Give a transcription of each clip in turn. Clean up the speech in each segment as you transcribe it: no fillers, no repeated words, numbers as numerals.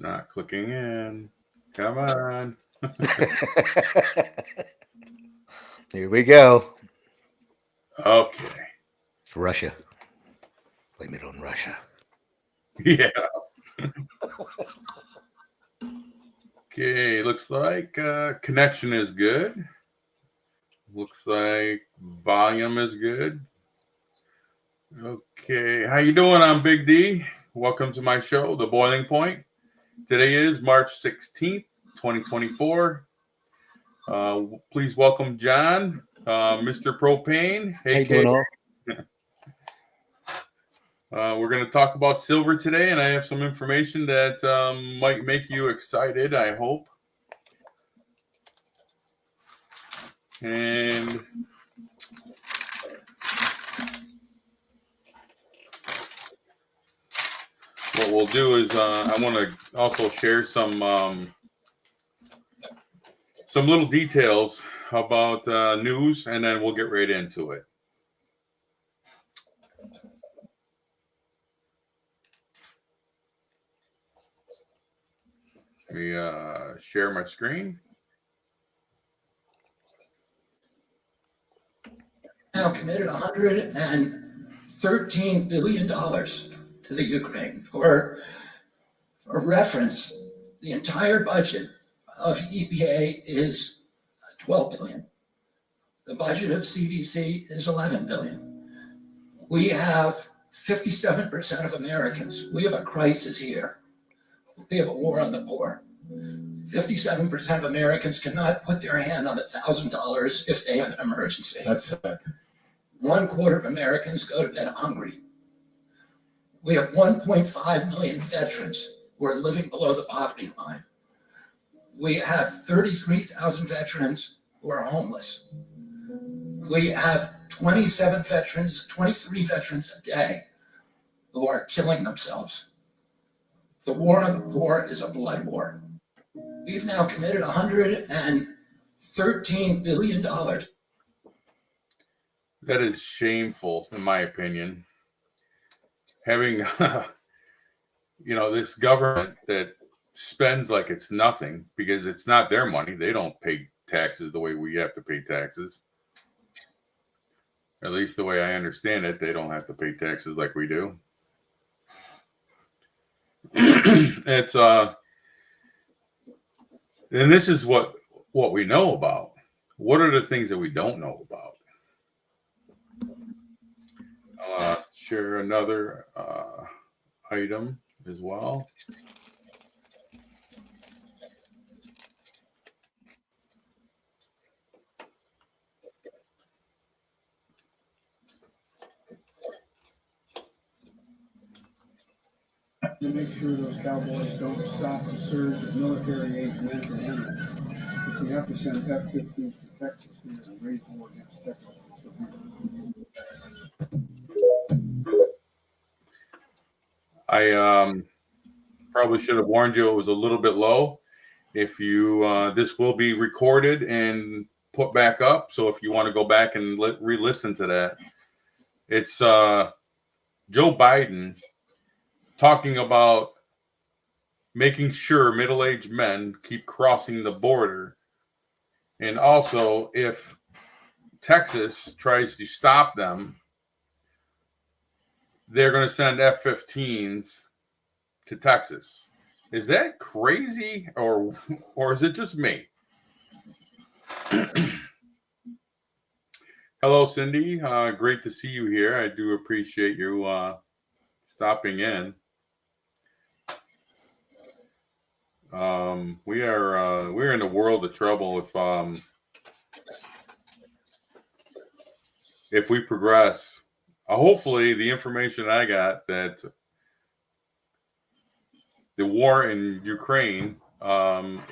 It's not clicking in. Come on. Here we go. Okay. It's Russia. Blame it on Russia. Yeah. Okay. Looks like connection is good. Looks like volume is good. Okay. How you doing? I'm Big D. Welcome to my show, The Boiling Point. Today is March 16th, 2024. Please welcome John, Mr. Propane. How you doing, all? We're going to talk about silver today, and I have some information that might make you excited, I hope. And what we'll do is I want to also share some little details about news, and then we'll get right into it. Let me share my screen. Now committed $113 billion to the Ukraine. For reference, the entire budget of EPA is $12 billion. The budget of CDC is $11 billion. We have 57% of Americans. We have a crisis here. We have a war on the poor. 57% of Americans cannot put their hand on $1,000 if they have an emergency. That's sad. 1/4 of Americans go to bed hungry. We have 1.5 million veterans who are living below the poverty line. We have 33,000 veterans who are homeless. We have 23 veterans a day who are killing themselves. The war on the poor is a blood war. We've now committed $113 billion. That is shameful, in my opinion. Having, this government that spends like it's nothing because it's not their money. They don't pay taxes the way we have to pay taxes. At least the way I understand it, they don't have to pay taxes like we do. It's and this is what we know about. What are the things that we don't know about? Share another item as well. To make sure those cowboys don't stop the surge of military age men to enter. If we have to send F-15s to Texas, we have to raise war against Texas. I probably should have warned you it was a little bit low. If you this will be recorded and put back up, so if you want to go back and re-listen to that, it's Joe Biden talking about making sure middle-aged men keep crossing the border, and also if Texas tries to stop them, they're going to send F-15s to Texas. Is that crazy, or is it just me? Hello, Cindy. Great to see you here. I do appreciate you stopping in. We're in a world of trouble if we progress. Hopefully, the information I got that the war in Ukraine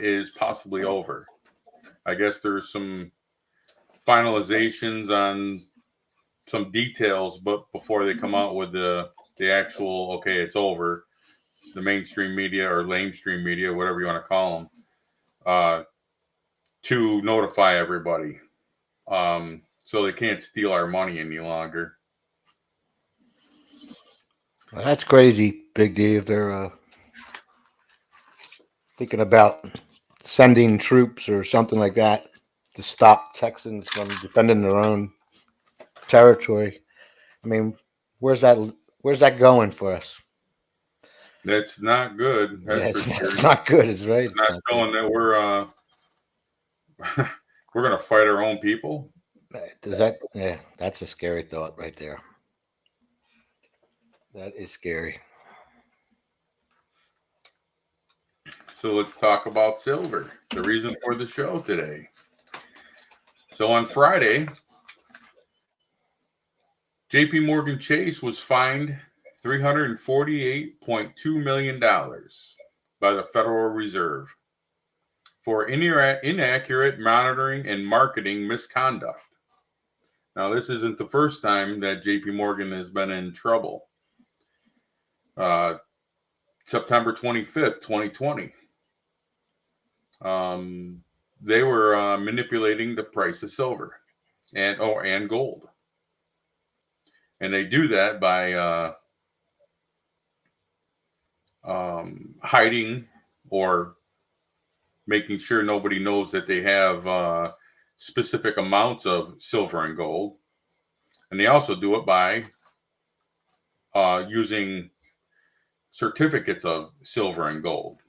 is possibly over. I guess there's some finalizations on some details, but before they come out with the actual, okay, it's over, the mainstream media or lamestream media, whatever you want to call them, to notify everybody, so they can't steal our money any longer. Well, that's crazy, Big D. If they're thinking about sending troops or something like that to stop Texans from defending their own territory. I mean, where's that going for us? That's not good. That's Yeah, for sure. it's not good. It's right. It's It's not not showing that we're gonna fight our own people. good. Does that? Yeah, that's a scary thought right there. That is scary. So let's talk about silver. The reason for the show today. So on Friday, JP Morgan Chase was fined $348.2 million by the Federal Reserve for inaccurate monitoring and marketing misconduct. Now, this isn't the first time that JP Morgan has been in trouble. September 25th, 2020. They were manipulating the price of silver and gold. And they do that by hiding or making sure nobody knows that they have specific amounts of silver and gold. And they also do it by using certificates of silver and gold.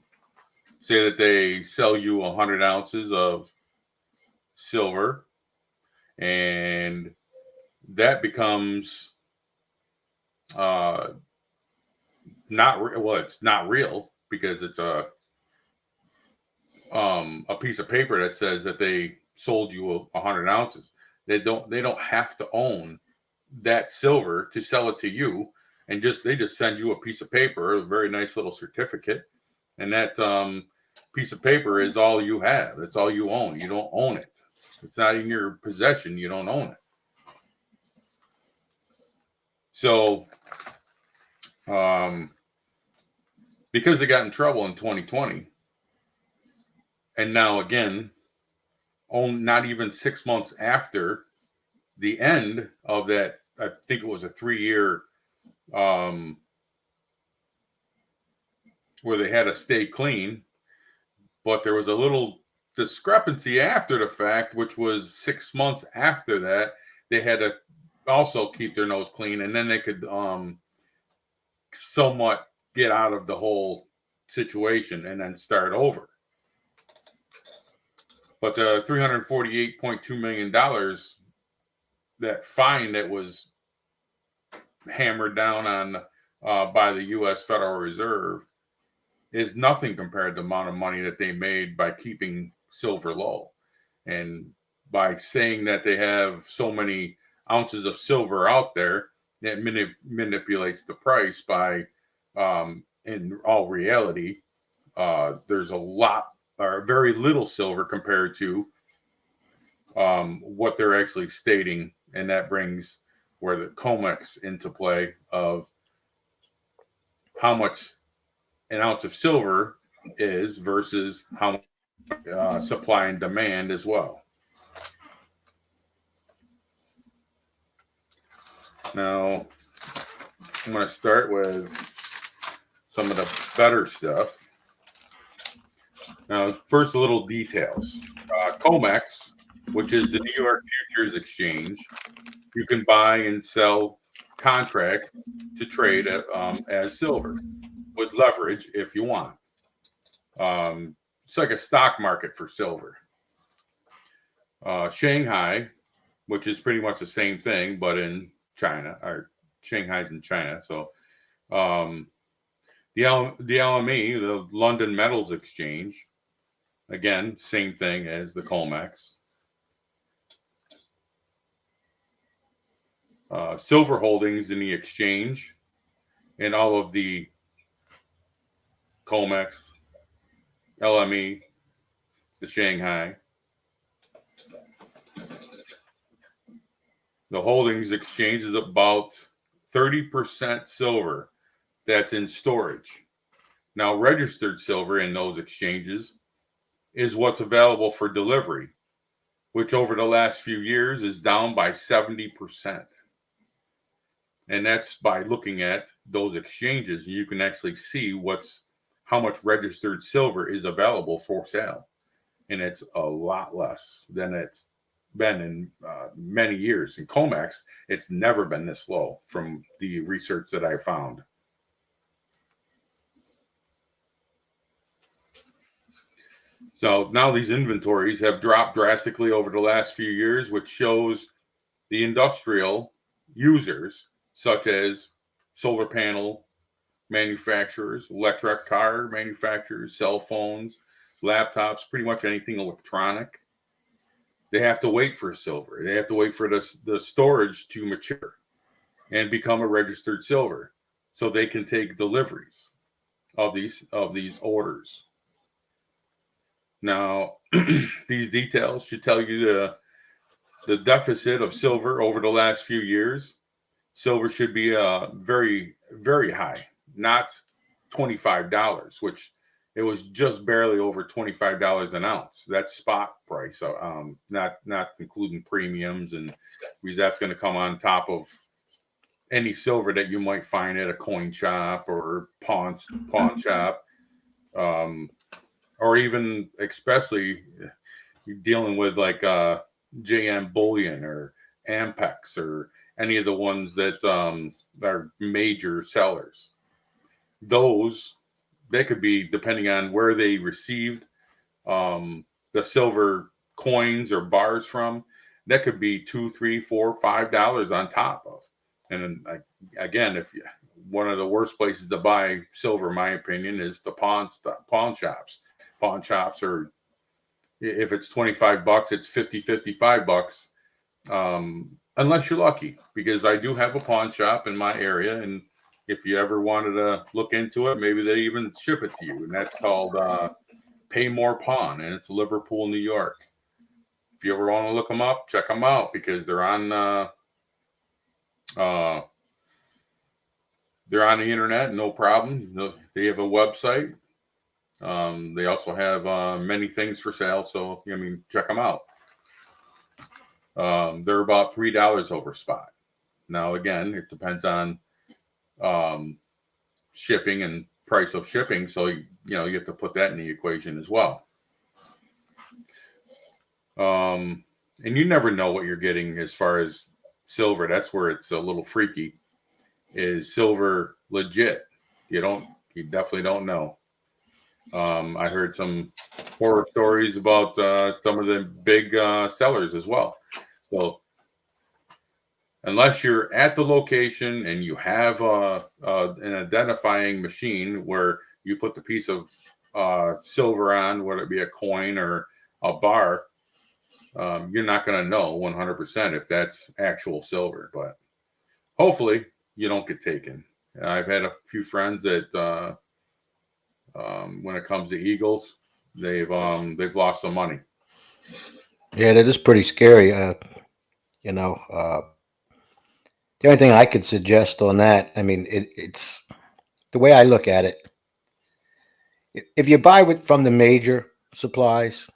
Say that they sell you 100 ounces of silver, and that becomes it's not real because it's a piece of paper that says that they sold you 100 ounces. They don't have to own that silver to sell it to you, and they just send you a piece of paper, a very nice little certificate, and that piece of paper is all you have. It's all you own. You don't own it. It's not in your possession. You don't own it. So, because they got in trouble in 2020, and now again, not even 6 months after the end of that, I think it was a 3-year where they had to stay clean, but there was a little discrepancy after the fact, which was 6 months after that, they had to also keep their nose clean, and then they could somewhat get out of the whole situation and then start over. But the $348.2 million, that fine that was hammered down on by the U.S. Federal Reserve, is nothing compared to the amount of money that they made by keeping silver low. And by saying that they have so many ounces of silver out there, that manipulates the price by, in all reality, there's a lot or very little silver compared to what they're actually stating. And that brings where the Comex into play of how much an ounce of silver is versus how much supply and demand as well. Now, I'm going to start with some of the better stuff. Now, first, a little details. Comex, which is the New York Futures Exchange, you can buy and sell contracts to trade as silver with leverage if you want. It's like a stock market for silver. Shanghai, which is pretty much the same thing, but in China, or Shanghai's in China. So the LME, the London Metals Exchange, again, same thing as the Comex. Silver holdings in the exchange and all of the Comex, LME, the Shanghai. The holdings exchange is about 30% silver that's in storage. Now, registered silver in those exchanges is what's available for delivery, which over the last few years is down by 70%. And that's by looking at those exchanges. You can actually see how much registered silver is available for sale, and it's a lot less than it's been in many years. In Comex, it's never been this low from the research that I found. So now these inventories have dropped drastically over the last few years, which shows the industrial users, such as solar panel manufacturers, electric car manufacturers, cell phones, laptops, pretty much anything electronic. They have to wait for silver. They have to wait for the storage to mature and become a registered silver, so they can take deliveries of these orders. Now, these details should tell you the deficit of silver over the last few years. Silver should be very, very high, not $25, which it was just barely over $25 an ounce. That's spot price, not including premiums, and because that's going to come on top of any silver that you might find at a coin shop or pawn shop, or even especially dealing with like JM Bullion or Ampex or any of the ones that are major sellers. Those, they could be, depending on where they received the silver coins or bars from, that could be $2, $3, $4, $5 on top of. And then, again, if you, one of the worst places to buy silver, in my opinion, is the pawn shops. Pawn shops are, if it's $25, it's $55. Unless you're lucky, because I do have a pawn shop in my area, and if you ever wanted to look into it, maybe they even ship it to you, and that's called Pay More Pawn, and it's Liverpool, New York. If you ever want to look them up, check them out, because they're on the internet, no problem. They have a website. They also have many things for sale, so I mean, check them out. They're about $3 over spot. Now, again, it depends on shipping and price of shipping, so you have to put that in the equation as well. And you never know what you're getting as far as silver. That's where it's a little freaky. Is silver legit? You definitely don't know. I heard some horror stories about some of the big sellers as well. So unless you're at the location and you have an identifying machine where you put the piece of silver on, whether it be a coin or a bar, you're not going to know 100% if that's actual silver. But hopefully you don't get taken. I've had a few friends that when it comes to Eagles, they've lost some money. Yeah, that is pretty scary. The only thing I could suggest on that, I mean, it's the way I look at it. If you buy from the major supplies,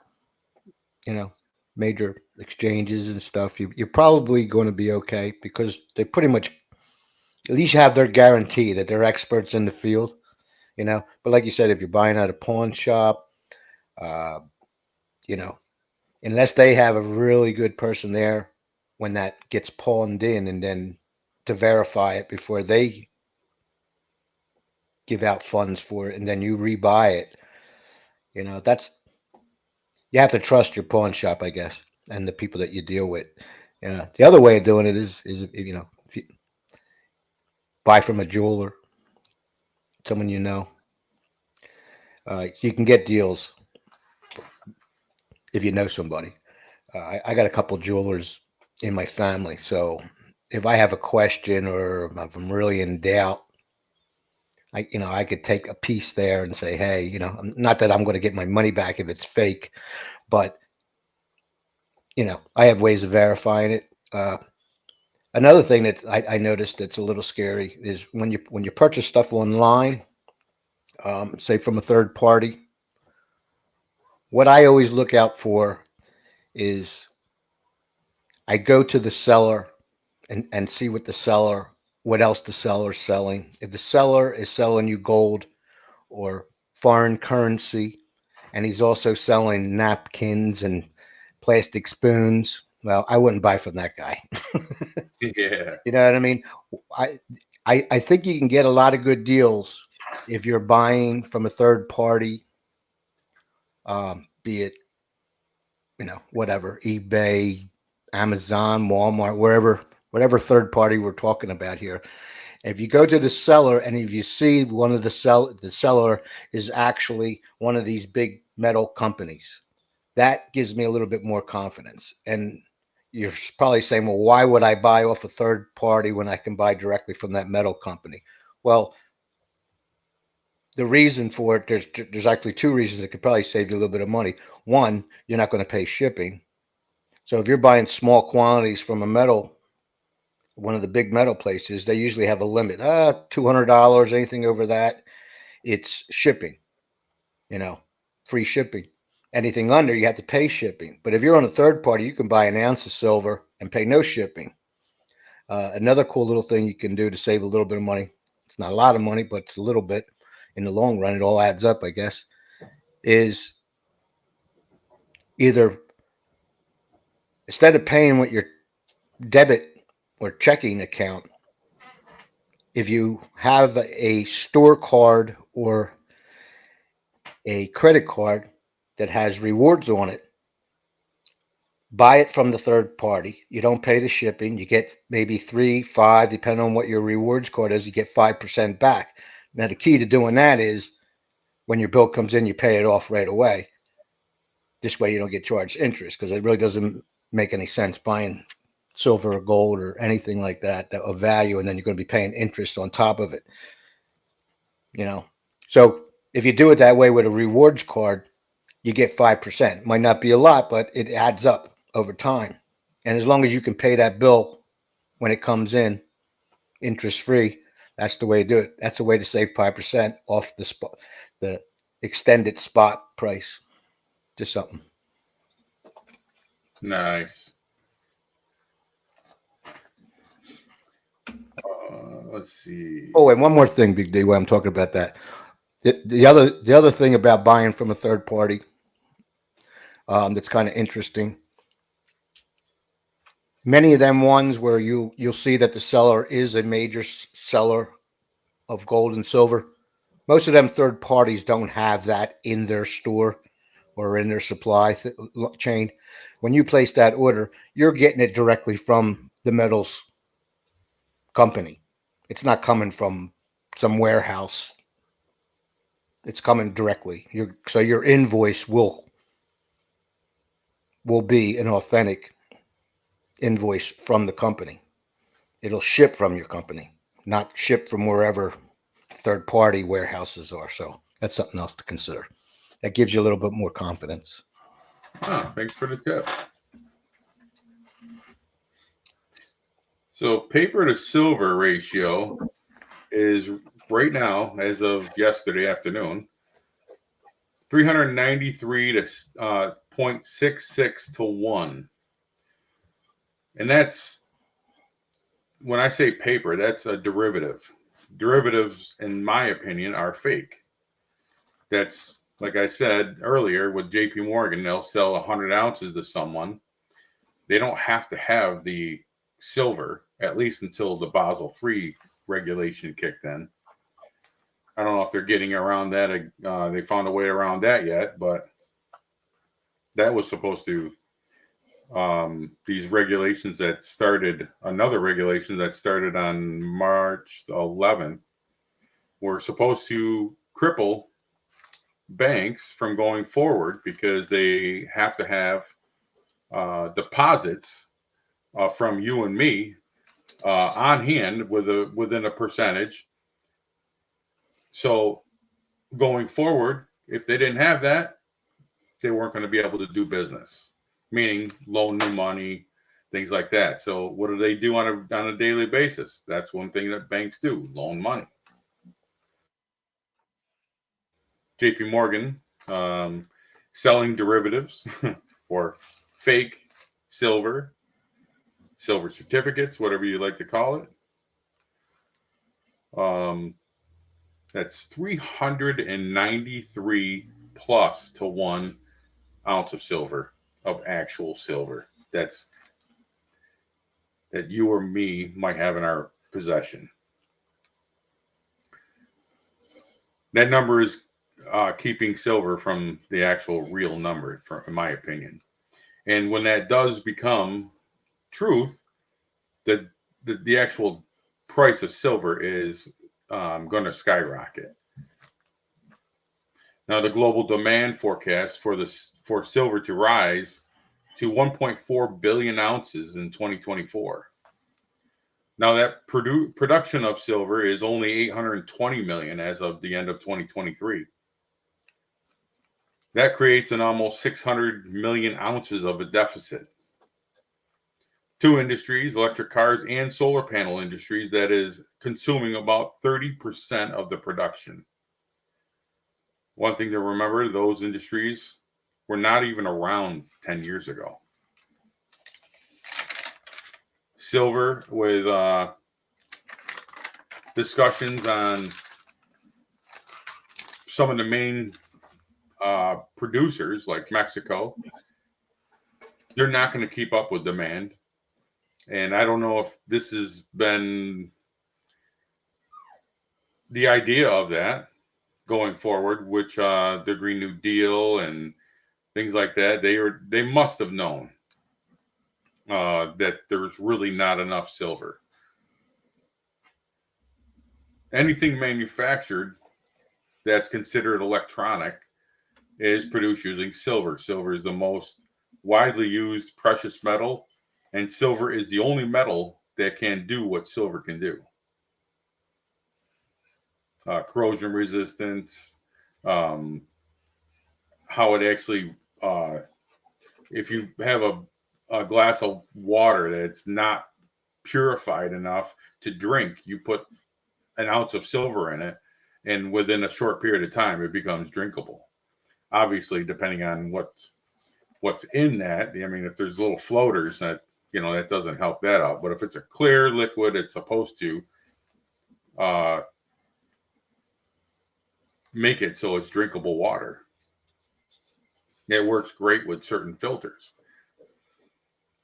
major exchanges and stuff, you're probably going to be okay, because they pretty much at least have their guarantee that they're experts in the field. But like you said, if you're buying at a pawn shop, uh, unless they have a really good person there when that gets pawned in, and then to verify it before they give out funds for it, and then you rebuy it. That's, you have to trust your pawn shop, I guess, and the people that you deal with. The other way of doing it is if you buy from a jeweler, someone you can get deals if you know somebody. I got a couple jewelers in my family, so if I have a question or if I'm really in doubt, I could take a piece there and say, hey, not that I'm going to get my money back if it's fake, but I have ways of verifying it. Another thing that I noticed that's a little scary is when you purchase stuff online, say from a third party. What I always look out for is I go to the seller and see what else the seller is selling. If the seller is selling you gold or foreign currency, and he's also selling napkins and plastic spoons. Well, I wouldn't buy from that guy. Yeah. You know what I mean? I, I think you can get a lot of good deals if you're buying from a third party, be it, whatever, eBay, Amazon, Walmart, wherever, whatever third party we're talking about here. If you go to the seller and if you see one of the seller is actually one of these big metal companies, that gives me a little bit more confidence. And you're probably saying, well, why would I buy off a third party when I can buy directly from that metal company? Well, the reason for it, there's actually two reasons that could probably save you a little bit of money. One, you're not going to pay shipping. So if you're buying small quantities from one of the big metal places, they usually have a limit, $200, anything over that, it's shipping, free shipping. Anything under, you have to pay shipping. But if you're on a third party, you can buy an ounce of silver and pay no shipping. Another cool little thing you can do to save a little bit of money, it's not a lot of money, but it's a little bit. In the long run, it all adds up, I guess, is either instead of paying with your debit or checking account, if you have a store card or a credit card that has rewards on it, buy it from the third party. You don't pay the shipping. You get maybe 3, 5, depending on what your rewards card is, you get 5% back. Now, the key to doing that is when your bill comes in, you pay it off right away. This way you don't get charged interest, because it really doesn't make any sense buying silver or gold or anything like that of value, and then you're going to be paying interest on top of it. So if you do it that way with a rewards card, you get 5%. Might not be a lot, but it adds up over time. And as long as you can pay that bill when it comes in interest free, that's the way to do it. That's the way to save 5% off the extended spot price. Just something. Nice. Let's see. Oh, and one more thing, Big D, while I'm talking about that. The other thing about buying from a third party, that's kind of interesting. Many of them ones where you'll see that the seller is a major seller of gold and silver. Most of them third parties don't have that in their store or in their supply chain. When you place that order, you're getting it directly from the metals company. It's not coming from some warehouse. It's coming directly. So your invoice will be an authentic invoice from the company. It'll ship from your company, not ship from wherever third party warehouses are. So that's something else to consider. That gives you a little bit more confidence. Thanks for the tip. So paper to silver ratio is right now, as of yesterday afternoon, 393 to 0.66 to 1. And that's, when I say paper, that's a derivative. Derivatives, in my opinion, are fake. That's, like I said earlier, with JP Morgan, they'll sell 100 ounces to someone. They don't have to have the silver, at least until the Basel III regulation kicked in. I don't know if they're getting around that. They found a way around that yet, but that was supposed to, these regulations that started, another regulation that started on March 11th, were supposed to cripple banks from going forward because they have to have deposits from you and me on hand within a percentage. So going forward, if they didn't have that, they weren't going to be able to do business, meaning loan new money, things like that. So what do they do on a daily basis? That's one thing that banks do: loan money. JP Morgan selling derivatives or fake silver certificates, whatever you like to call it. That's 393 plus to 1 ounce of silver, of actual silver. That you or me might have in our possession. That number is keeping silver from the actual real number, in my opinion. And when that does become truth, the actual price of silver is going to skyrocket. Now, the global demand forecast for silver to rise to 1.4 billion ounces in 2024. Now, that production of silver is only 820 million as of the end of 2023. That creates an almost 600 million ounces of a deficit. Two industries, electric cars and solar panel industries, that is consuming about 30% of the production. One thing to remember, those industries were not even around 10 years ago. Silver, with discussions on some of the main producers like Mexico, they're not going to keep up with demand. And I don't know if this has been the idea of that going forward, which the Green New Deal and things like that, they must have known that there's really not enough silver. Anything manufactured that's considered electronic is produced using silver. Silver is the most widely used precious metal, and silver is the only metal that can do what silver can do. Corrosion resistance, how it actually, if you have a glass of water that's not purified enough to drink, you put an ounce of silver in it, and within a short period of time, it becomes drinkable. Obviously, depending on what's in that. I mean, if there's little floaters, that doesn't help that out. But if it's a clear liquid, it's supposed to make it so it's drinkable water. It works great with certain filters.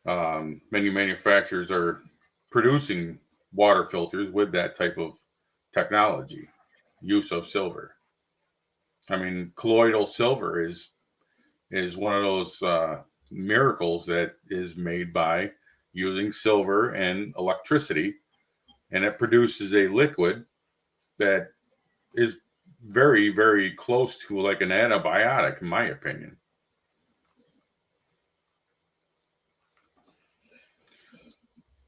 Many manufacturers are producing water filters with that type of technology, use of silver. I mean, colloidal silver is one of those miracles that is made by using silver and electricity, and it produces a liquid that is very, very close to like an antibiotic, in my opinion.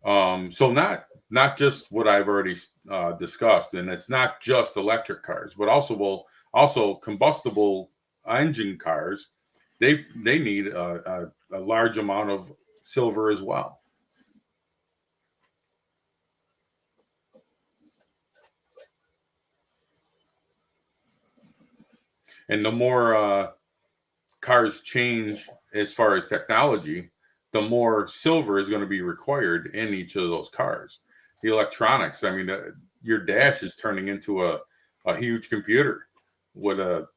So not just what I've already discussed, and it's not just electric cars, but also combustible engine cars. They need a large amount of silver as well. And the more cars change as far as technology, the more silver is going to be required in each of those cars. The electronics, I mean, your dash is turning into a huge computer with a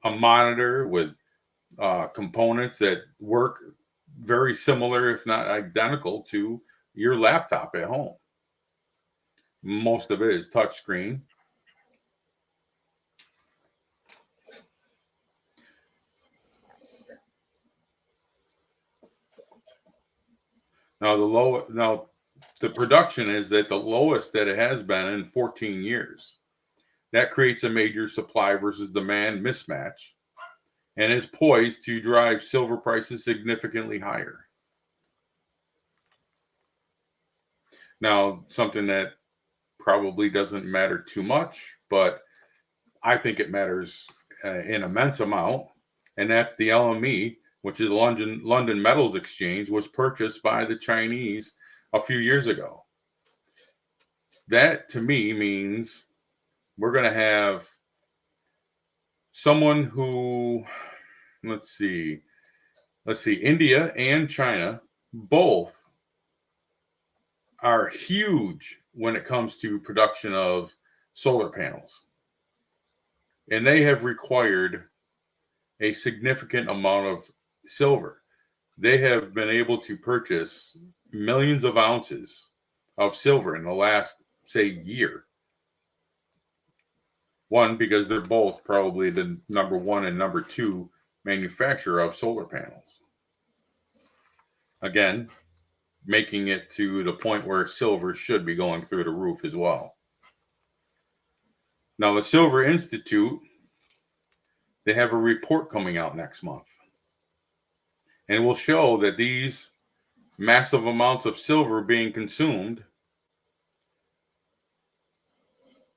monitor with components that work very similar, if not identical, to your laptop at home. Most of it is touchscreen. Now the production is at the lowest that it has been in 14 years. That creates a major supply versus demand mismatch and is poised to drive silver prices significantly higher. Now, something that probably doesn't matter too much, but I think it matters an immense amount, and that's the LME, which is the London Metals Exchange, was purchased by the Chinese a few years ago. That, to me, means we're going to have someone who, let's see, India and China both are huge when it comes to production of solar panels. And they have required a significant amount of silver. They have been able to purchase millions of ounces of silver in the last, say, year. One, because they're both probably the number one and number two manufacturer of solar panels. Again, making it to the point where silver should be going through the roof as well. Now, the Silver Institute, they have a report coming out next month. And it will show that these massive amounts of silver being consumed,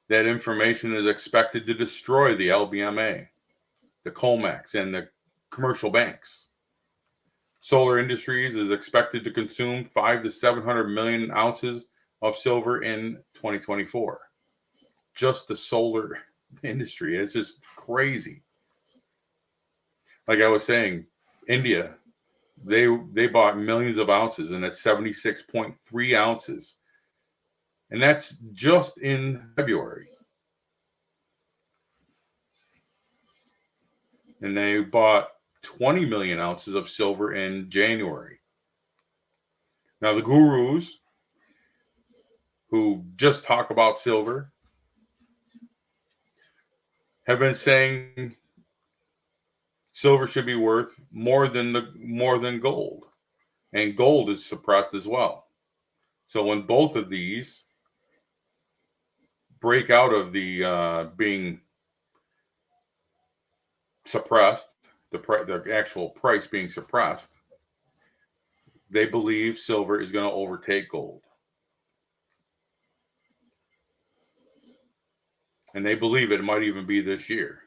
that information is expected to destroy the LBMA, the Comex, and the commercial banks. Solar Industries is expected to consume 500 to 700 million ounces of silver in 2024. Just the solar industry. It's just crazy. Like I was saying, India, they bought millions of ounces, and that's 76.3 ounces. And that's just in February. And they bought 20 million ounces of silver in January. Now, the gurus who just talk about silver have been saying silver should be worth more than gold, and gold is suppressed as well. So when both of these break out of the being suppressed, the actual price being suppressed, they believe silver is going to overtake gold. And they believe it might even be this year.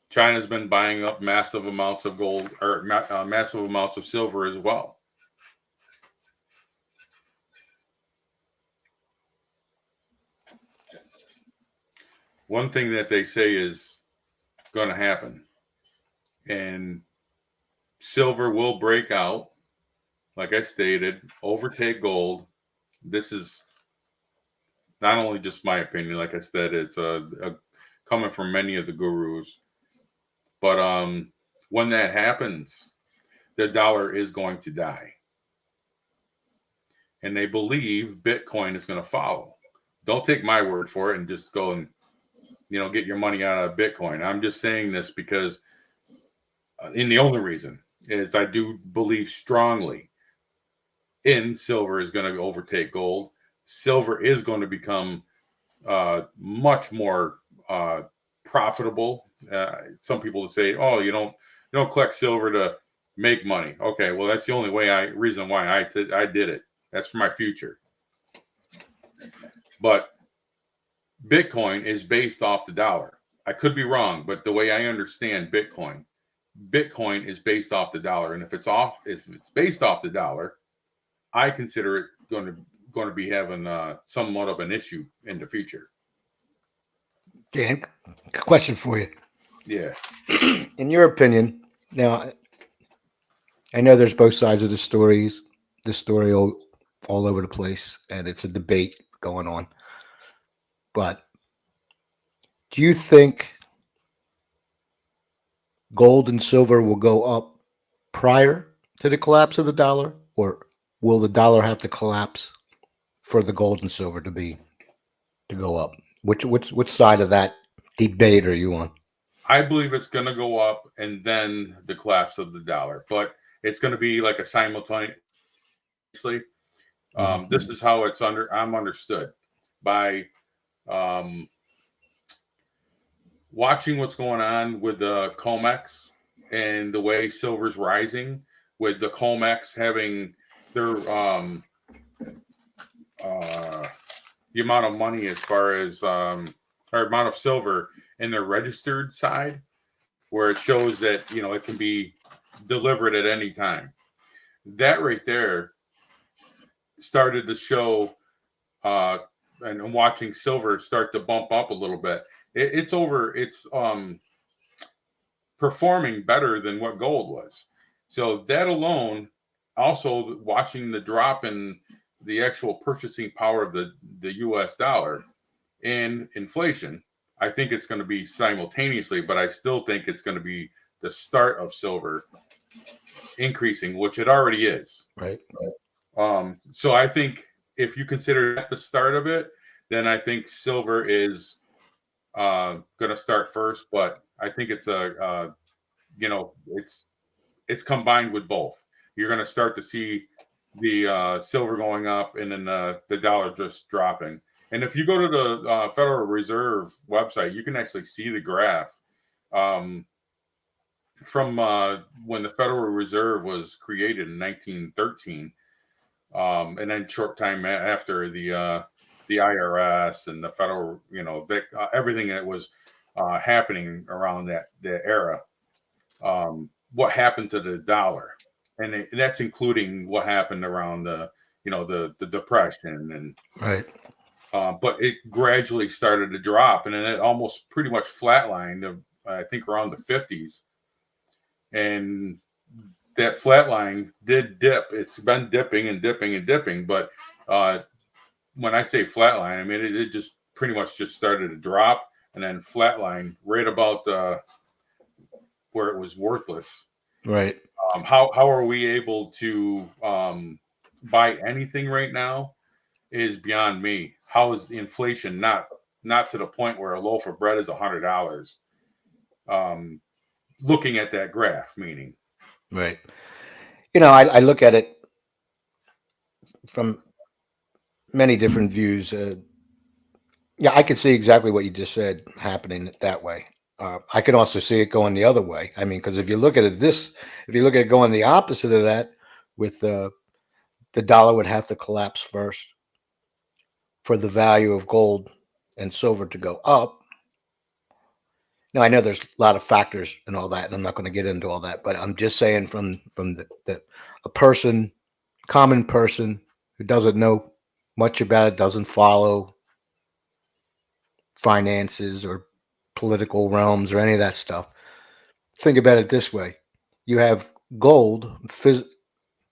China's been buying up massive amounts of gold, or massive amounts of silver as well. One thing that they say is going to happen, and silver will break out, like I stated, overtake gold. This is not only just my opinion, like I said, it's coming from many of the gurus. But when that happens, the dollar is going to die. And they believe Bitcoin is going to follow. Don't take my word for it and just go and, get your money out of Bitcoin. I'm just saying this because, and the only reason is I do believe strongly in silver is going to overtake gold. Silver is going to become much more profitable. Some people would say, "Oh, you don't collect silver to make money." Okay, well, that's the only reason why I did it. That's for my future. But Bitcoin is based off the dollar. I could be wrong, but the way I understand Bitcoin is based off the dollar, and if it's based off the dollar, I consider it going to be having somewhat of an issue in the future. Dan, question for you. Yeah. In your opinion, now I know there's both sides of the stories. The story all over the place, and it's a debate going on. But do you think gold and silver will go up prior to the collapse of the dollar, or will the dollar have to collapse for the gold and silver to go up? Which side of that debate are you on? I believe it's going to go up and then the collapse of the dollar, but it's going to be like a simultaneously. This is how I'm understood by watching what's going on with the Comex and the way silver's rising, with the Comex having their the amount of money as far as or amount of silver in their registered side, where it shows that it can be delivered at any time. That right there started to show, and watching silver start to bump up a little bit. It's performing better than what gold was. So that alone, also watching the drop in the actual purchasing power of the U.S. dollar and inflation, I think it's going to be simultaneously, but I still think it's going to be the start of silver increasing, which it already is. Right. So I think if you consider that the start of it, then I think silver is going to start first. But I think it's it's combined with both. You're going to start to see the silver going up, and then the dollar just dropping. And if you go to the Federal Reserve website, you can actually see the graph um, from when the Federal Reserve was created in 1913, and then short time after the IRS and the federal, everything that was happening around that era. What happened to the dollar, and that's including what happened around the depression, and Right. but it gradually started to drop, and then it almost pretty much flatlined. I think around the 50s, and that flatline did dip. It's been dipping and dipping and dipping, but when I say flatline, I mean it just pretty much just started to drop and then flatline right about where it was worthless. Right. How are we able to buy anything right now is beyond me. How is the inflation not to the point where a loaf of bread is $100? Looking at that graph, meaning. Right. I look at it from many different views. Yeah, I could see exactly what you just said happening that way. I can also see it going the other way. I mean, because if you look at if you look at it going the opposite of that, with the dollar would have to collapse first for the value of gold and silver to go up. Now, I know there's a lot of factors and all that, and I'm not going to get into all that, but I'm just saying from the a person, common person who doesn't know much about it, doesn't follow finances or political realms or any of that stuff. Think about it this way: you have gold,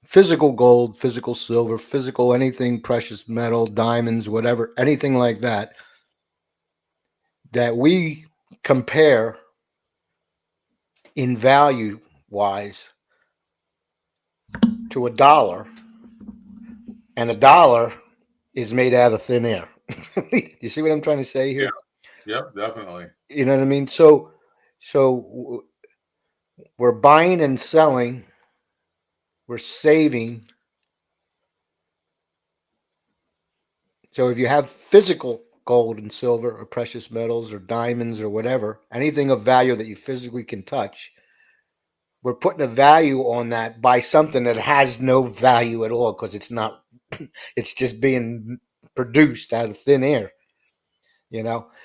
physical gold, physical silver, physical anything, precious metal, diamonds, whatever, anything like that, that we compare in value wise to a dollar, and a dollar is made out of thin air. You see what I'm trying to say here? Yep, definitely. You know what I mean? So we're buying and selling, we're saving. So if you have physical gold and silver or precious metals or diamonds or whatever, anything of value that you physically can touch, we're putting a value on that by something that has no value at all because it's not, it's just being produced out of thin air,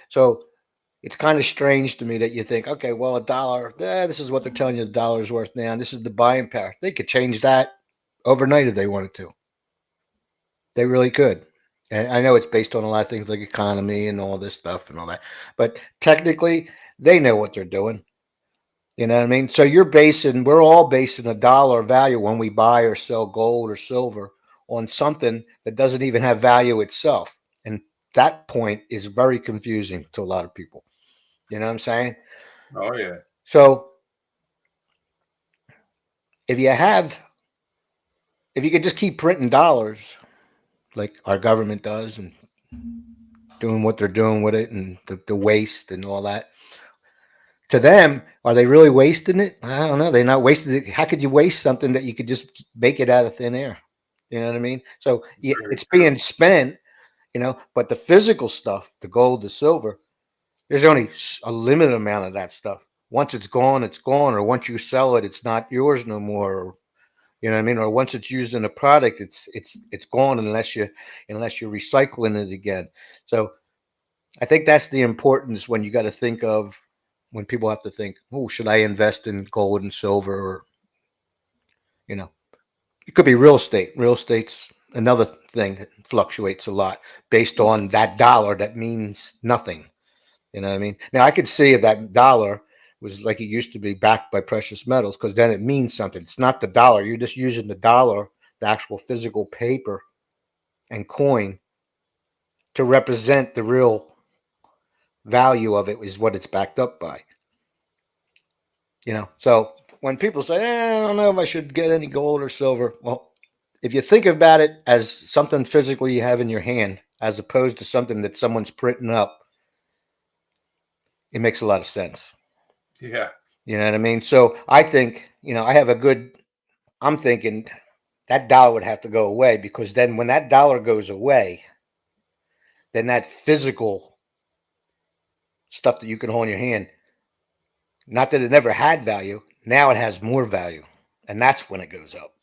So it's kind of strange to me that you think, okay, well, a dollar, this is what they're telling you the dollar is worth now. And this is the buying power. They could change that overnight if they wanted to. They really could. And I know it's based on a lot of things like economy and all this stuff and all that. But technically, they know what they're doing. You know what I mean? So we're all basing a dollar value when we buy or sell gold or silver on something that doesn't even have value itself. And that point is very confusing to a lot of people. You know what I'm saying? Oh yeah. So if you could just keep printing dollars like our government does and doing what they're doing with it and the waste and all that, to them, are they really wasting it? I don't know. They're not wasting it. How could you waste something that you could just make it out of thin air? You know what I mean? So yeah, Very it's true. being spent, but the physical stuff, the gold, the silver, there's only a limited amount of that stuff. Once it's gone, it's gone. Or once you sell it, it's not yours no more. Or, you know what I mean? Or once it's used in a product, it's gone unless you're recycling it again. So I think that's the importance when you got to think of when people have to think, oh, should I invest in gold and silver? Or, it could be real estate. Real estate's another thing that fluctuates a lot based on that dollar that means nothing. You know what I mean? Now I could see if that dollar was like it used to be backed by precious metals, because then it means something. It's not the dollar. You're just using the dollar, the actual physical paper, and coin to represent the real value of it is what it's backed up by. So when people say, I don't know if I should get any gold or silver, well, if you think about it as something physically you have in your hand, as opposed to something that someone's printing up, it makes a lot of sense. Yeah. You know what I mean? So I think, I'm thinking that dollar would have to go away, because then when that dollar goes away, then that physical stuff that you can hold in your hand, not that it never had value, now it has more value. And that's when it goes up.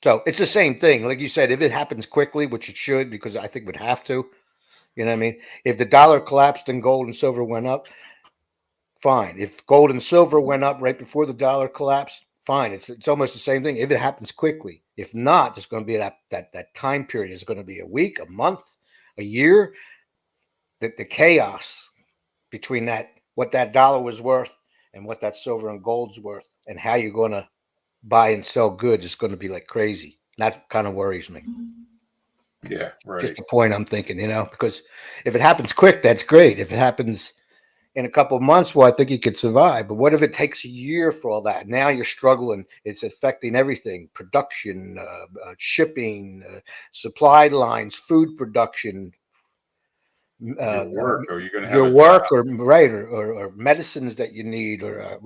So it's the same thing. Like you said, if it happens quickly, which it should, because I think it would have to, you know what I mean? If the dollar collapsed and gold and silver went up, fine. If gold and silver went up right before the dollar collapsed, fine. It's almost the same thing if it happens quickly. If not, there's going to be that time period. Is going to be a week, a month, a year. That the chaos between what that dollar was worth and what that silver and gold's worth, and how you're going to buy and sell goods is going to be like crazy. That kind of worries me. Yeah, right. Just the point I'm thinking, because if it happens quick, that's great. If it happens in a couple of months, well, I think you could survive. But what if it takes a year for all that? Now you're struggling. It's affecting everything: production, shipping, supply lines, food production, Your work, or you're going to have your a work, job. or right, or medicines that you need, or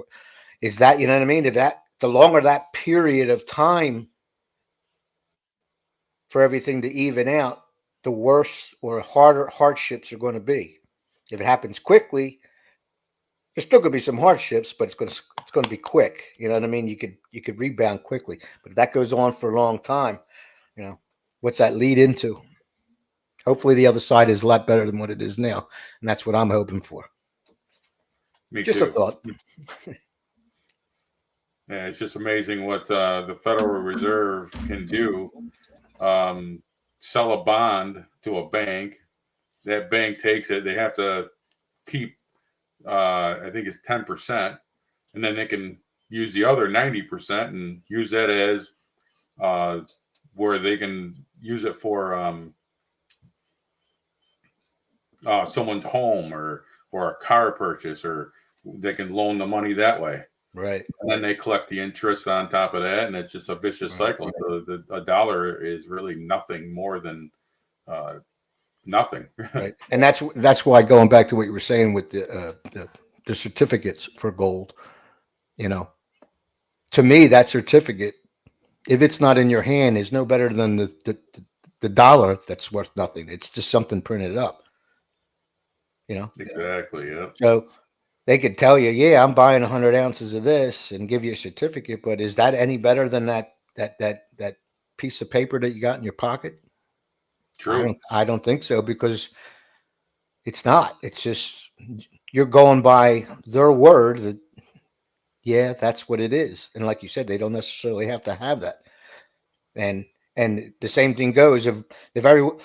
is that, you know what I mean? If that, the longer that period of time for everything to even out, the worse or harder hardships are going to be. If it happens quickly, there's still going to be some hardships, but it's going to be quick. You know what I mean? You could rebound quickly. But if that goes on for a long time, what's that lead into? Hopefully, the other side is a lot better than what it is now, and that's what I'm hoping for. Me Just a too. thought. Yeah, it's just amazing what the Federal Reserve can do. Sell a bond to a bank. That bank takes it. They have to keep, I think it's 10%, and then they can use the other 90% and use that as where they can use it for someone's home or a car purchase, or they can loan the money that way. Right. And then they collect the interest on top of that, and it's just a vicious cycle. So a dollar is really nothing more than nothing. Right. And that's why, going back to what you were saying with the certificates for gold, to me, that certificate, if it's not in your hand, is no better than the dollar that's worth nothing. It's just something printed up. Exactly. Yeah. So they could tell you, yeah, I'm buying 100 ounces of this, and give you a certificate, but is that any better than that piece of paper that you got in your pocket? True. I don't think so, because it's not. It's just, you're going by their word that, yeah, that's what it is. And like you said, they don't necessarily have to have that. And the same thing goes, if everyone,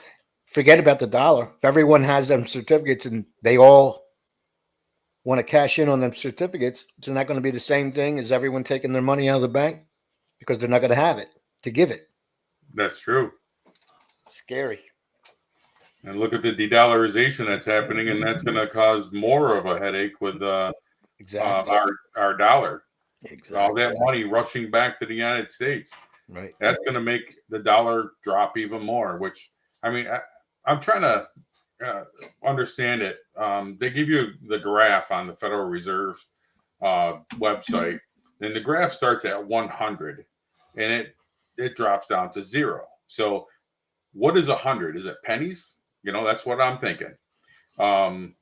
forget about the dollar, if everyone has them certificates and they all want to cash in on them certificates, it's not going to be the same thing as everyone taking their money out of the bank, because they're not going to have it to give it. That's true. Scary. And look at the de-dollarization that's happening, and that's going to cause more of a headache with Exactly. our dollar. Exactly. All that money rushing back to the United States. Right. That's going to make the dollar drop even more. Which, I mean, I'm trying to understand it. They give you the graph on the Federal Reserve website, and the graph starts at 100, and it drops down to 0. So, what is 100? Is it pennies? That's what I'm thinking. That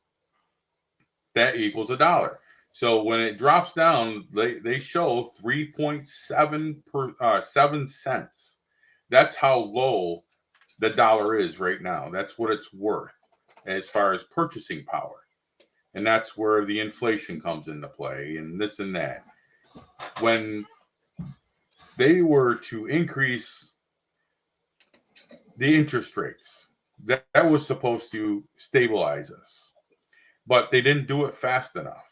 equals a dollar. So when it drops down, they show 3.7 cents. That's how low the dollar is right now. That's what it's worth as far as purchasing power. And that's where the inflation comes into play, and this and that. When they were to increase the interest rates, that was supposed to stabilize us, but they didn't do it fast enough.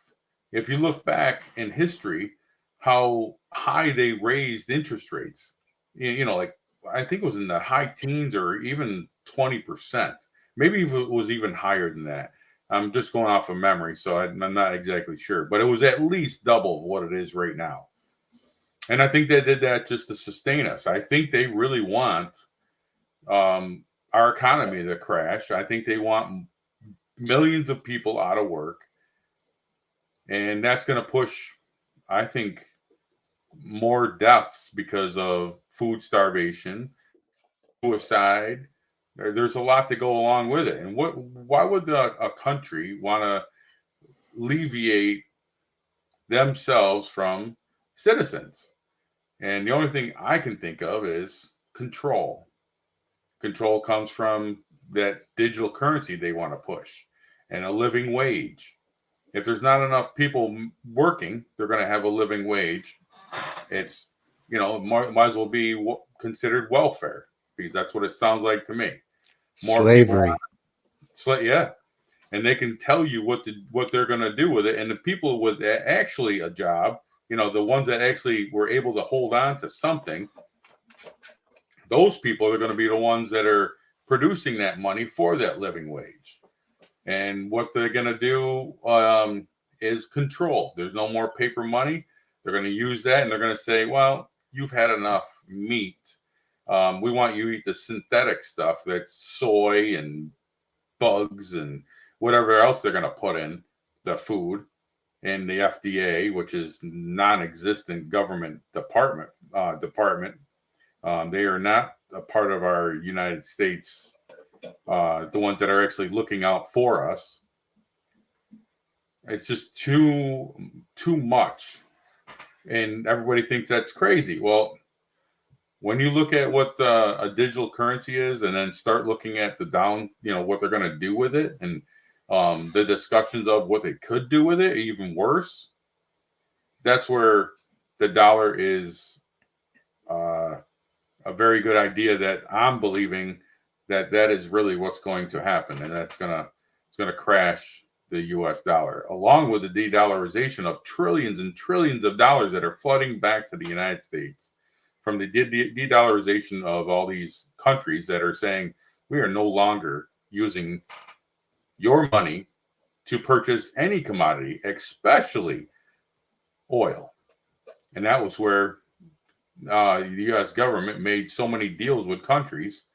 If you look back in history, how high they raised interest rates, like I think it was in the high teens or even 20%. Maybe it was even higher than that. I'm just going off of memory, so I'm not exactly sure, but it was at least double what it is right now. And I think they did that just to sustain us. I think they really want our economy to crash. I think they want millions of people out of work, and that's going to push, I think, more deaths because of food starvation, suicide. There's a lot to go along with it. And why would a country want to alleviate themselves from citizens? And the only thing I can think of is control. Control comes from that digital currency they want to push and a living wage. If there's not enough people working, they're going to have a living wage. It's, might as well be considered welfare because that's what it sounds like to me. More people, Slavery. yeah, and they can tell you what they're going to do with it. And the people with actually a job, the ones that actually were able to hold on to something, those people are going to be the ones that are producing that money for that living wage. And what they're going to do is control. There's no more paper money. They're going to use that, and they're going to say, well, you've had enough meat. We want you to eat the synthetic stuff that's soy and bugs and whatever else they're going to put in the food. And the FDA, which is non-existent government department. They are not a part of our United States, the ones that are actually looking out for us. It's just too much, and everybody thinks that's crazy. Well, when you look at what a digital currency is, and then start looking at what they're going to do with it, and the discussions of what they could do with it, even worse, that's where the dollar is a very good idea that I'm believing that is really what's going to happen, and it's gonna crash the U.S. dollar, along with the de-dollarization of trillions and trillions of dollars that are flooding back to the United States from the de-dollarization of all these countries that are saying we are no longer using your money to purchase any commodity, especially oil. And that was where the U.S. government made so many deals with countries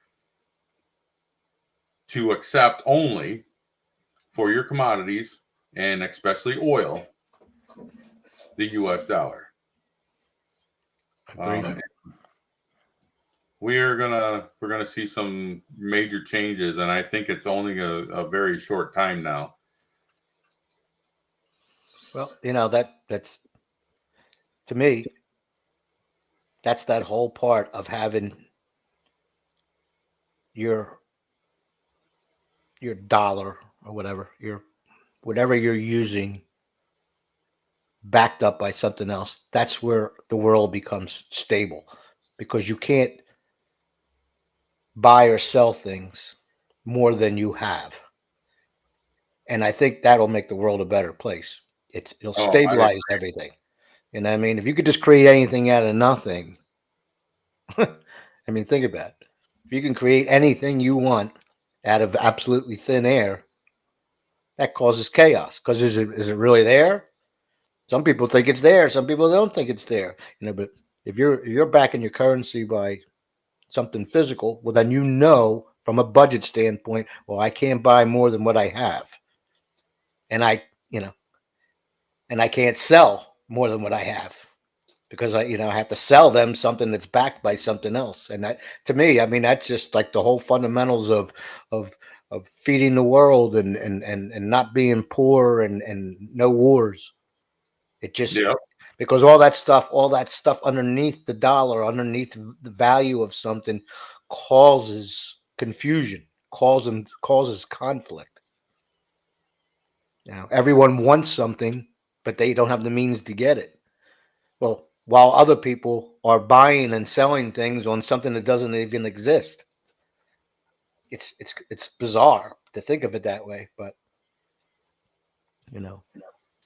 to accept only for your commodities, and especially oil, the U.S. dollar. We're gonna see some major changes, and I think it's only a very short time now. Well, that's to me, that's that whole part of having your dollar or whatever you're using backed up by something else. That's where the world becomes stable, because you can't buy or sell things more than you have. And I think that'll make the world a better place. It'll stabilize everything. And I mean, if you could just create anything out of nothing, I mean, think about it. If you can create anything you want out of absolutely thin air, that causes chaos. Because is it really there? Some people think it's there. Some people don't think it's there. But if you're backing your currency by something physical, well, then from a budget standpoint, well, I can't buy more than what I have, and I can't sell more than what I have, because I have to sell them something that's backed by something else. And that, to me, I mean, that's just like the whole fundamentals of of feeding the world and not being poor and no wars. It just because all that stuff underneath the dollar, underneath the value of something, causes confusion, causes conflict. Everyone wants something, but they don't have the means to get it. Well, while other people are buying and selling things on something that doesn't even exist. It's bizarre to think of it that way, but Do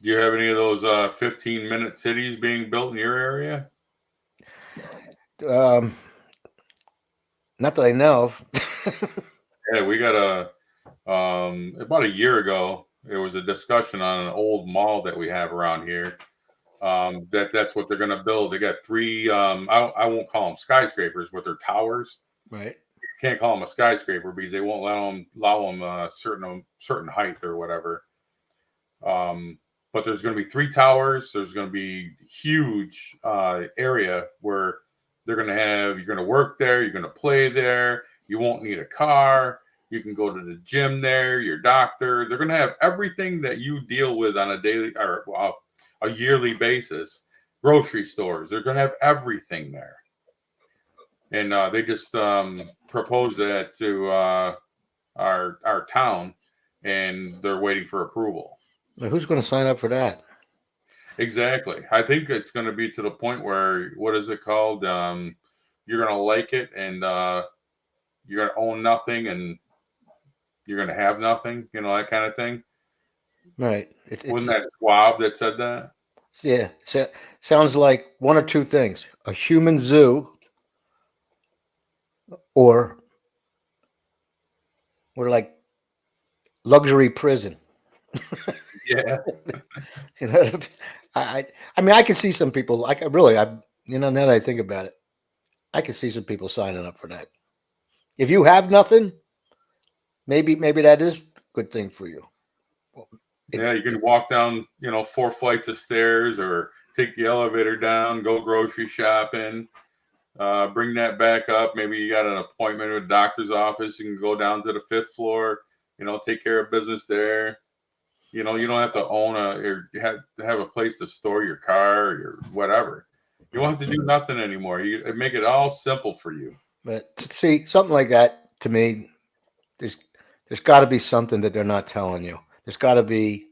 you have any of those 15-minute cities being built in your area? Um, Not that I know of. Yeah, we got about a year ago, there was a discussion on an old mall that we have around here. That's what they're going to build. They got three. I won't call them skyscrapers, but they're towers. Right. Can't call them a skyscraper because they won't allow them a certain height or whatever. But there's going to be three towers. There's going to be huge area where you're going to work there. You're going to play there. You won't need a car. You can go to the gym there. Your doctor. They're going to have everything that you deal with on a daily or a yearly basis. Grocery stores. They're going to have everything there. And they just proposed that to our town, and they're waiting for approval. Now, who's going to sign up for that? Exactly. I think it's going to be to the point where, what is it called? You're going to like it, and you're going to own nothing, and you're going to have nothing. You know, that kind of thing. Right. Wasn't that Schwab that said that? Yeah. Sounds like one or two things: a human zoo, or we're like luxury prison. Yeah. You know, I mean, I can see some people. Like, now that I think about it, I can see some people signing up for that. If you have nothing, maybe that is a good thing for you. Yeah, you can walk down, 4 flights of stairs, or take the elevator down, go grocery shopping, bring that back up. Maybe you got an appointment with a doctor's office. You can go down to the 5th floor, take care of business there. You don't have to own or you have to have a place to store your car or your whatever. You won't have to do nothing anymore. You make it all simple for you. But see, something like that, to me, there's got to be something that they're not telling you. There's got to be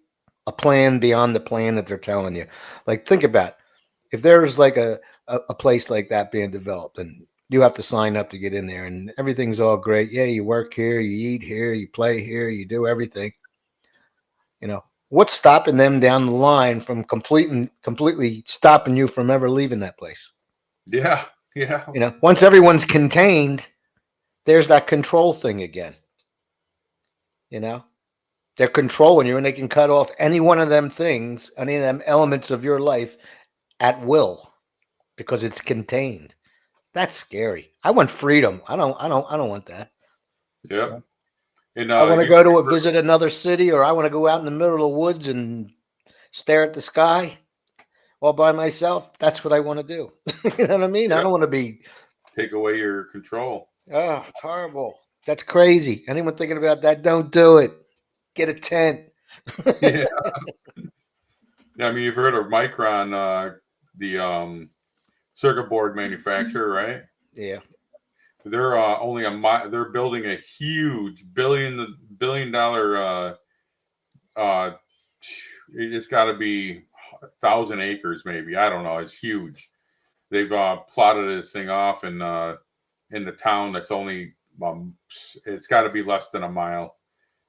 a plan beyond the plan that they're telling you. Like, think about it. If there's like a place like that being developed, and you have to sign up to get in there, and everything's all great. Yeah, you work here, you eat here, you play here, you do everything. What's stopping them down the line from completely stopping you from ever leaving that place? Yeah. Once everyone's contained, there's that control thing again. They're controlling you, and they can cut off any one of them things, any of them elements of your life at will, because it's contained. That's scary. I want freedom. I don't want that. Yep. And I want to go to visit another city, or I want to go out in the middle of the woods and stare at the sky all by myself. That's what I want to do. You know what I mean? Yep. I don't want to be take away your control. Oh, it's horrible. That's crazy. Anyone thinking about that, don't do it. Get a tent. Yeah. I mean, you've heard of Micron, the circuit board manufacturer, right? Yeah. They're they're building a huge billion-dollar. It's got to be 1,000 acres, maybe. I don't know. It's huge. They've plotted this thing off in the town that's only it's got to be less than a mile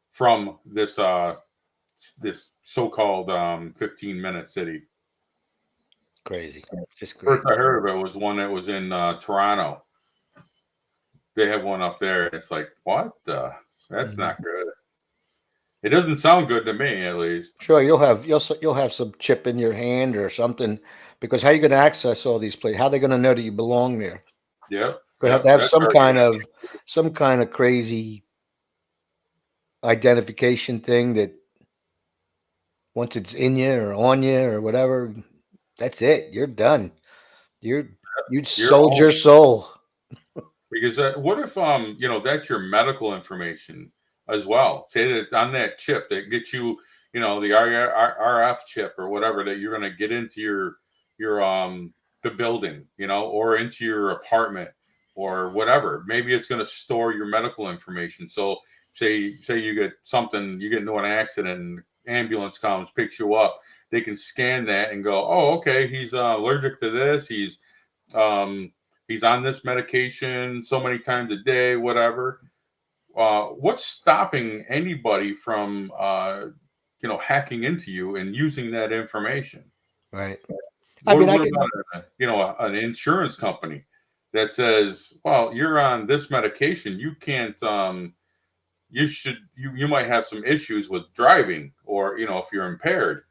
from this so-called 15-minute city. Crazy. Just crazy. First I heard of it was one that was in Toronto. They have one up there. It's like, what? That's not good. It doesn't sound good to me, at least. Sure, you'll have some chip in your hand or something, because how are you going to access all these places? How are they going to know that you belong there? Yeah. Going to have to have some kind of crazy identification thing that once it's in you or on you or whatever, that's it. You're done. You sold your soul. Because what if that's your medical information as well? Say that on that chip that gets you, the RF chip or whatever that you're going to get into your the building, or into your apartment or whatever. Maybe it's going to store your medical information. So say you get into an accident and the ambulance comes, picks you up. They can scan that and go, oh, okay, he's allergic to this. He's on this medication so many times a day, whatever. What's stopping anybody from, hacking into you and using that information? Right. What about an insurance company? that says, well, you're on this medication. You can't, you might have some issues with driving, or, if you're impaired,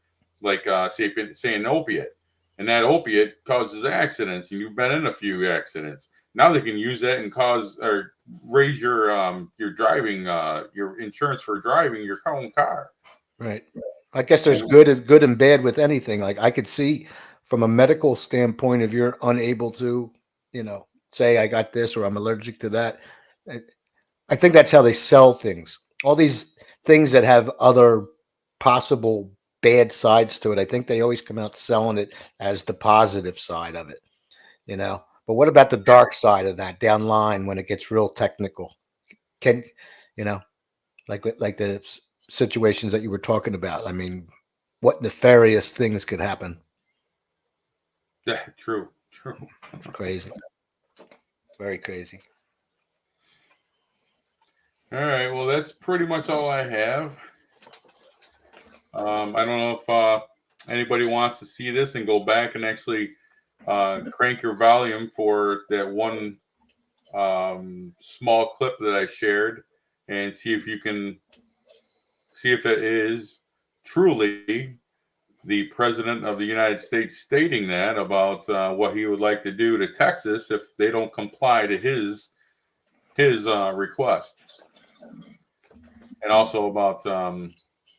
like, say an opiate, and that opiate causes accidents, and you've been in a few accidents. Now they can use that and cause or raise your driving, your insurance for driving your own car. Right. I guess there's good and bad with anything. Like I could see from a medical standpoint, if you're unable to, say I got this or I'm allergic to that. I think that's how they sell things. All these things that have other possible bad sides to it. I think they always come out selling it as the positive side of it. But what about the dark side of that down line when it gets real technical? Can, you know, like the situations that you were talking about. I mean, what nefarious things could happen? Yeah, true. It's crazy, very crazy. All right, well, that's pretty much all I have. I don't know if anybody wants to see this and go back and actually crank your volume for that one small clip that I shared, and see if you can see if it is truly the president of the United States stating that about what he would like to do to Texas if they don't comply to his request, and also about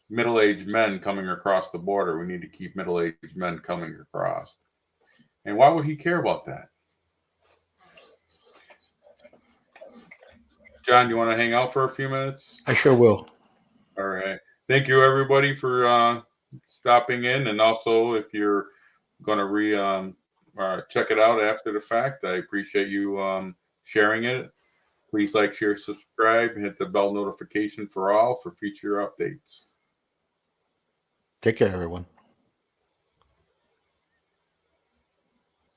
middle-aged men coming across the border. We need to keep middle-aged men coming across. And why would he care about that? John, you want to hang out for a few minutes? I sure will. All right. Thank you, everybody, for stopping in. And also, if you're going to check it out after the fact, I appreciate you sharing it. Please like, share, subscribe, hit the bell notification for all for future updates. Take care, everyone.